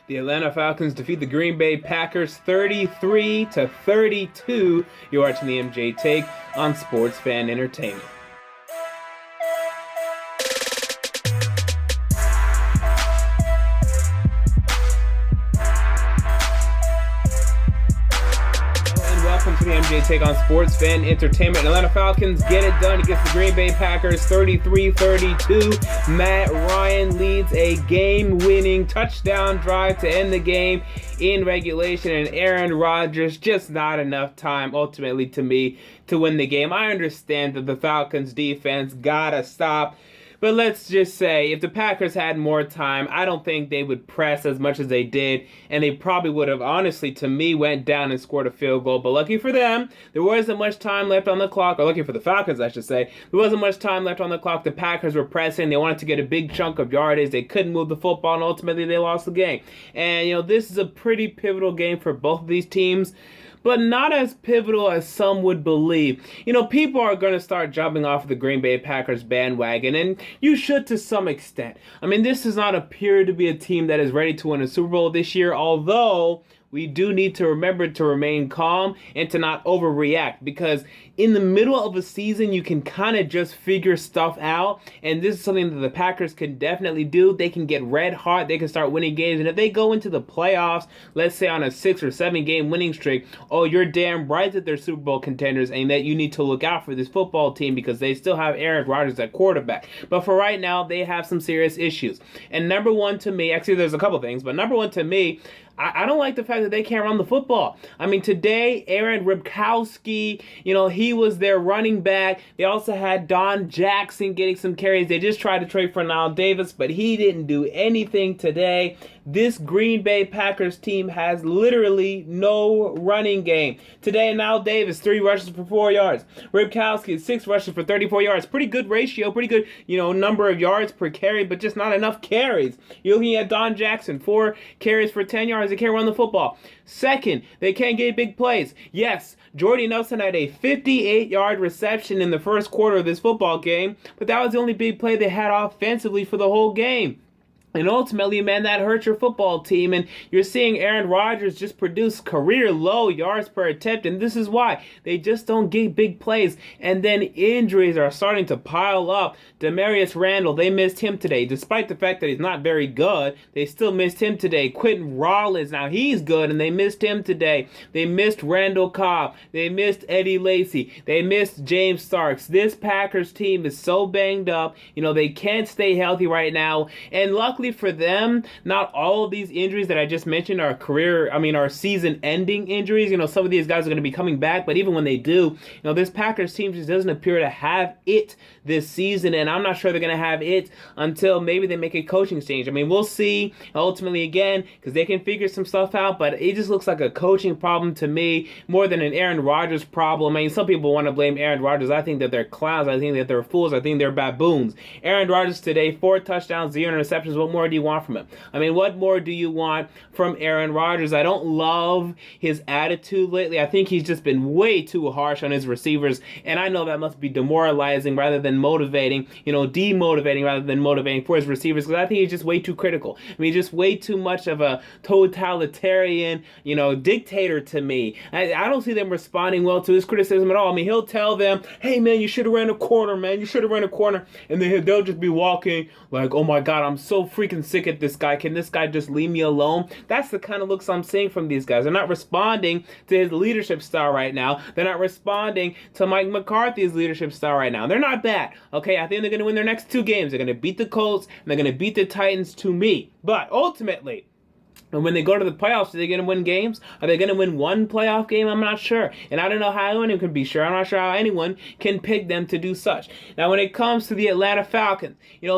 The Atlanta Falcons defeat the Green Bay Packers 33-32. You're watching the MJ Take on Sports Fan Entertainment. Welcome to the MJ Take on Sports Fan Entertainment. Atlanta Falcons get it done against the Green Bay Packers 33-32. Matt Ryan leads a game-winning touchdown drive to end the game in regulation, and Aaron Rodgers just not enough time ultimately to me to win the game. I understand that the Falcons defense gotta stop, but let's just say, if the Packers had more time, I don't think they would press as much as they did, and they probably would have, honestly, to me, went down and scored a field goal. But lucky for them, there wasn't much time left on the clock, or lucky for the Falcons, I should say. There wasn't much time left on the clock. The Packers were pressing. They wanted to get a big chunk of yardage. They couldn't move the football, and ultimately they lost the game. And, this is a pretty pivotal game for both of these teams, but not as pivotal as some would believe. People are going to start jumping off the Green Bay Packers bandwagon, and you should to some extent. This does not appear to be a team that is ready to win a Super Bowl this year, although we do need to remember to remain calm and to not overreact, because in the middle of a season, you can kind of just figure stuff out, and this is something that the Packers can definitely do. They can get red hot, they can start winning games, and if they go into the playoffs, let's say on a 6 or 7 game winning streak, you're damn right that they're Super Bowl contenders and that you need to look out for this football team because they still have Aaron Rodgers at quarterback. But for right now, they have some serious issues. And number one to me, actually there's a couple things, but number one to me, I don't like the fact that they can't run the football. Today, Aaron Ripkowski, he was their running back. They also had Don Jackson getting some carries. They just tried to trade for Nile Davis, but he didn't do anything today. This Green Bay Packers team has literally no running game. Today, Nile Davis, 3 rushes for 4 yards. Ripkowski, 6 rushes for 34 yards. Pretty good ratio, pretty good, number of yards per carry, but just not enough carries. You're looking at Don Jackson, 4 carries for 10 yards. They can't run the football. Second, they can't get big plays. Yes, Jordy Nelson had a 58-yard reception in the first quarter of this football game, but that was the only big play they had offensively for the whole game. And ultimately, man, that hurts your football team. And you're seeing Aaron Rodgers just produce career-low yards per attempt. And this is why. They just don't get big plays. And then injuries are starting to pile up. Demarius Randall, they missed him today. Despite the fact that he's not very good, they still missed him today. Quentin Rollins, now he's good, and they missed him today. They missed Randall Cobb. They missed Eddie Lacy. They missed James Starks. This Packers team is so banged up. They can't stay healthy right now. And luckily for them, not all of these injuries that I just mentioned are are season-ending injuries. Some of these guys are going to be coming back, but even when they do, this Packers team just doesn't appear to have it this season, and I'm not sure they're going to have it until maybe they make a coaching change. We'll see ultimately again, because they can figure some stuff out, but it just looks like a coaching problem to me more than an Aaron Rodgers problem. Some people want to blame Aaron Rodgers. I think that they're clowns. I think that they're fools. I think they're baboons. Aaron Rodgers today, 4 touchdowns, 0 interceptions. What more do you want from him? What more do you want from Aaron Rodgers? I don't love his attitude lately. I think he's just been way too harsh on his receivers, and I know that must be demoralizing rather than motivating, demotivating rather than motivating for his receivers, because I think he's just way too critical. Just way too much of a totalitarian, dictator to me. I don't see them responding well to his criticism at all. He'll tell them, hey, man, you should have ran a corner, man. You should have ran a corner. And then they'll just be walking like, oh, my God, I'm so freaking sick at this guy. Can this guy just leave me alone? That's the kind of looks I'm seeing from these guys. They're not responding to his leadership style right now. They're not responding to Mike McCarthy's leadership style right now. They're not bad. Okay, I think they're going to win their next 2 games. They're going to beat the Colts, and they're going to beat the Titans to me. But ultimately, and when they go to the playoffs, are they going to win games? Are they going to win one playoff game? I'm not sure. And I don't know how anyone can be sure. I'm not sure how anyone can pick them to do such. Now, when it comes to the Atlanta Falcons,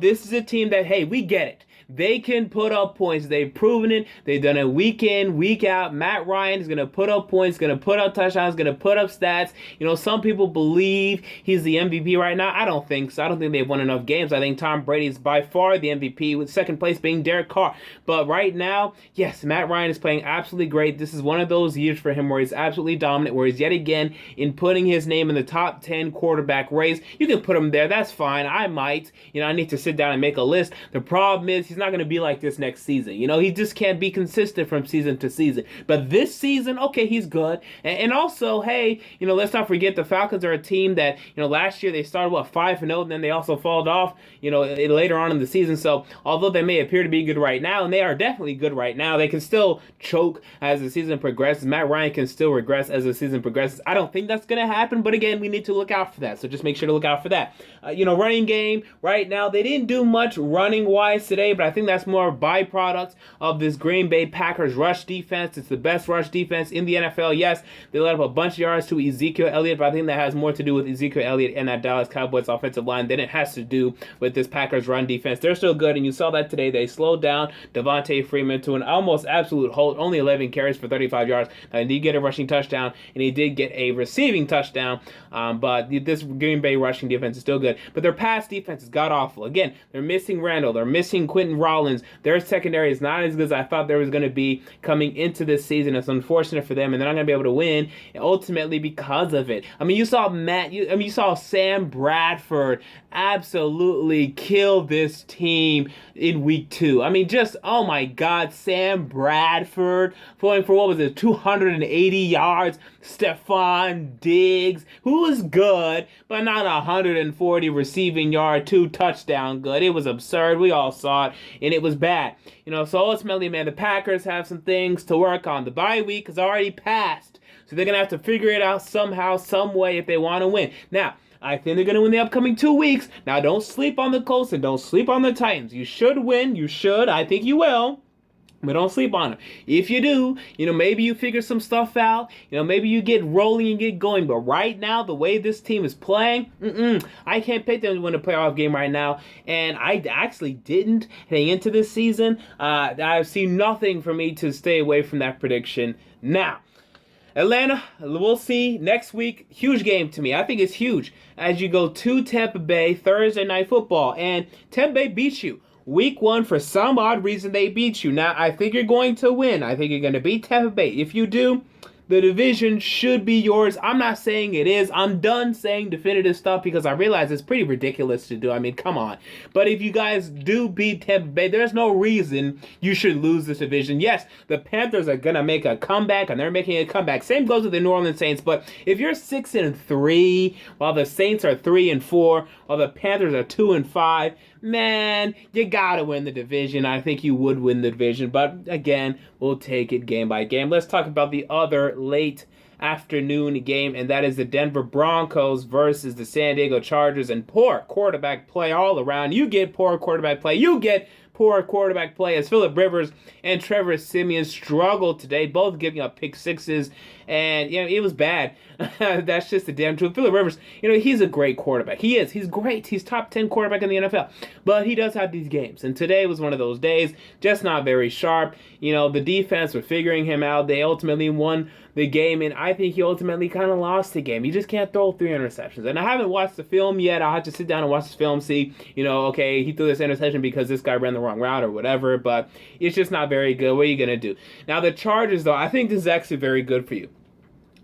this is a team that, hey, we get it. They can put up points. They've proven it. They've done it week in, week out. Matt Ryan is going to put up points, going to put up touchdowns, going to put up stats. Some people believe he's the MVP right now. I don't think so. I don't think they've won enough games. I think Tom Brady is by far the MVP, with second place being Derek Carr. But right now, yes, Matt Ryan is playing absolutely great. This is one of those years for him where he's absolutely dominant, where he's yet again in putting his name in the top 10 quarterback race. You can put him there. That's fine. I might. I need to sit down and make a list. The problem is he's not going to be like this next season. He just can't be consistent from season to season. But this season, okay, he's good. And also, hey, let's not forget the Falcons are a team that, last year they started, 5-0, and then they also falled off, later on in the season. So although they may appear to be good right now, and they are definitely good right now, they can still choke as the season progresses. Matt Ryan can still regress as the season progresses. I don't think that's going to happen, but again, we need to look out for that. So just make sure to look out for that. Running game right now, they didn't do much running-wise today, but I think that's more byproduct of this Green Bay Packers rush defense. It's the best rush defense in the NFL. Yes, they let up a bunch of yards to Ezekiel Elliott, but I think that has more to do with Ezekiel Elliott and that Dallas Cowboys offensive line than it has to do with this Packers run defense. They're still good, and you saw that today. They slowed down Devontae Freeman to an almost absolute halt, only 11 carries for 35 yards. Now, he did get a rushing touchdown, and he did get a receiving touchdown, but this Green Bay rushing defense is still good. But their pass defense is god-awful. Again, they're missing Randall. They're missing Quentin Rollins. Their secondary is not as good as I thought there was going to be coming into this season. It's unfortunate for them, and they're not going to be able to win ultimately because of it. You saw Sam Bradford absolutely kill this team in week 2. Oh my God, Sam Bradford going for 280 yards. Stephon Diggs, who was good, but not 140 receiving yard, 2 touchdown good. It was absurd. We all saw it, and it was bad. So ultimately, man, the Packers have some things to work on. The bye week has already passed, so they're going to have to figure it out somehow, some way if they want to win. Now, I think they're going to win the upcoming 2 weeks. Now, don't sleep on the Colts and don't sleep on the Titans. You should win. You should. I think you will. But don't sleep on them. If you do, maybe you figure some stuff out. Maybe you get rolling and get going. But right now, the way this team is playing, I can't pick them to win a playoff game right now. And I actually didn't heading into this season. I've seen nothing for me to stay away from that prediction now. Atlanta, we'll see next week. Huge game to me. I think it's huge as you go to Tampa Bay Thursday Night Football. And Tampa Bay beats you. Week 1, for some odd reason, they beat you. Now, I think you're going to win. I think you're going to beat Tampa Bay. If you do, the division should be yours. I'm not saying it is. I'm done saying definitive stuff because I realize it's pretty ridiculous to do. Come on. But if you guys do beat Tampa Bay, there's no reason you should lose this division. Yes, the Panthers are going to make a comeback, and they're making a comeback. Same goes with the New Orleans Saints. But if you're 6-3, while the Saints are 3-4, while the Panthers are 2-5, man, you gotta win the division. I think you would win the division, but again, we'll take it game by game. Let's talk about the other late afternoon game, and that is the Denver Broncos versus the San Diego Chargers. And poor quarterback play all around. You get poor quarterback play. You get poor quarterback play as Phillip Rivers and Trevor Siemian struggled today, both giving up pick sixes, and it was bad. That's just the damn truth. Phillip Rivers, he's a great quarterback. He is. He's great. He's top 10 quarterback in the NFL, but he does have these games, and today was one of those days, just not very sharp. The defense were figuring him out. They ultimately won the game, and I think he ultimately kind of lost the game. You just can't throw 3 interceptions, and I haven't watched the film yet. I'll have to sit down and watch the film, see, okay, he threw this interception because this guy ran the wrong route or whatever, but it's just not very good. What are you going to do? Now, the Chargers, though, I think this is actually very good for you.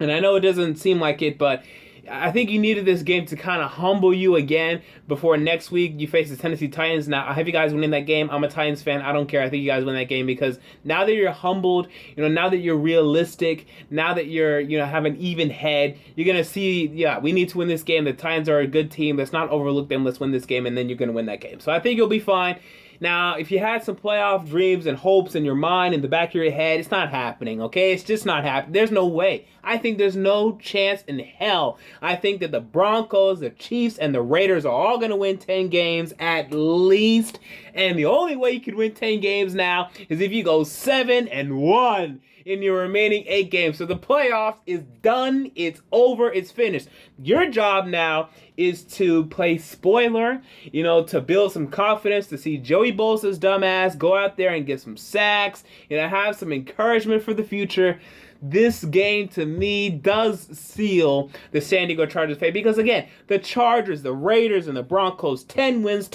And I know it doesn't seem like it, but I think you needed this game to kind of humble you again before next week you face the Tennessee Titans. Now, I have you guys winning that game. I'm a Titans fan. I don't care. I think you guys win that game because now that you're humbled, now that you're realistic, now that you're, have an even head, you're going to see, we need to win this game. The Titans are a good team. Let's not overlook them. Let's win this game, and then you're going to win that game. So I think you'll be fine. Now, if you had some playoff dreams and hopes in your mind, in the back of your head, it's not happening, okay? It's just not happening. There's no way. I think there's no chance in hell. I think that the Broncos, the Chiefs, and the Raiders are all going to win 10 games at least. And the only way you can win 10 games now is if you go 7-1 in your remaining 8 games. So the playoffs is done. It's over. It's finished. Your job now is to play spoiler, to build some confidence, to see Joey Bosa's dumbass go out there and get some sacks, have some encouragement for the future. This game, to me, does seal the San Diego Chargers' fate because, again, the Chargers, the Raiders, and the Broncos, 10 wins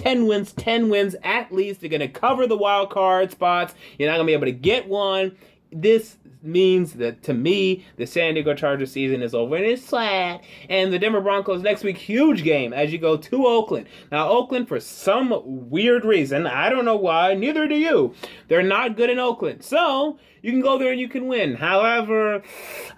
at least. They're going to cover the wild card spots. You're not going to be able to get one this means that, to me, the San Diego Chargers season is over, and it's sad. And the Denver Broncos next week, huge game as you go to Oakland. Now, Oakland, for some weird reason, I don't know why, neither do you, they're not good in Oakland. So, you can go there and you can win. However,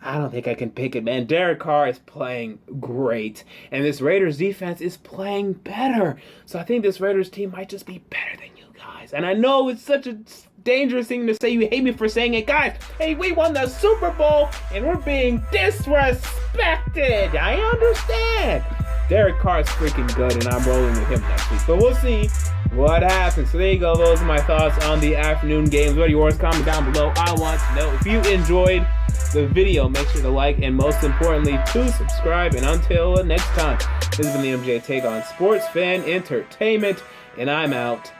I don't think I can pick it, man. Derek Carr is playing great, and this Raiders defense is playing better. So I think this Raiders team might just be better than you guys. And I know it's such a dangerous thing to say. You hate me for saying it. Guys, hey, we won the Super Bowl, and we're being disrespected. I understand. Derek Carr is freaking good, and I'm rolling with him next week. But we'll see what happens. So there you go. Those are my thoughts on the afternoon games. What are yours? Comment down below. I want to know. If you enjoyed the video, make sure to like, and most importantly, to subscribe. And until next time, this has been the MJ Take on Sports Fan Entertainment, and I'm out.